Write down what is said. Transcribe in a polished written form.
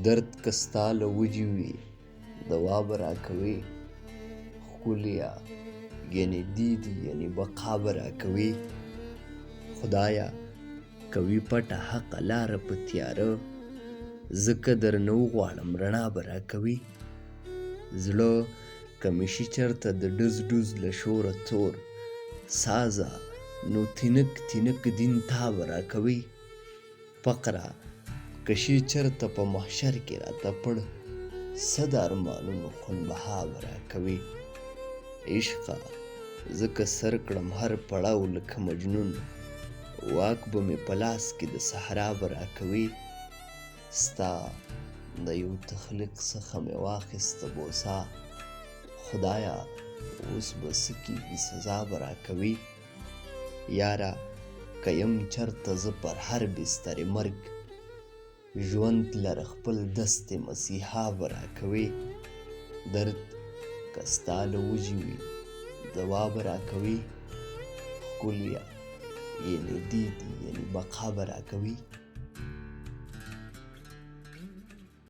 درد که ستا له وجې وي دوا به راکوې ښکليه یعنې دیدي یعنې بقا به راکوې خدایه کوي پټه حقه لاره په تیاره ځکه درنه وغواړم رڼا به راکوي زړه که مې شي چېرته د ډز ډوز له شوره تور سازه نو تینک تینک دین تا به راکوي فقره که شي چېرته په محشر کې راته پړ څه د ارمانونو خونبها به راکوي عشقه ځکه سر کړم هر پړاو لکه مجنون واک به مې په لاس کې د صحرا به راکوي ستا د یو تخلیق څخه مې واخیسته بوسه خدایه اوس به څه کېږي سزا به راکوي یاره که یم چېرته زه پر هر بستر مرګ ژوند لره خپل دست مسیحا به راکوي درد که ستا له وجې وي دوا به راکوي ښکليه یعنې دیدي یعنې بقا به راکوي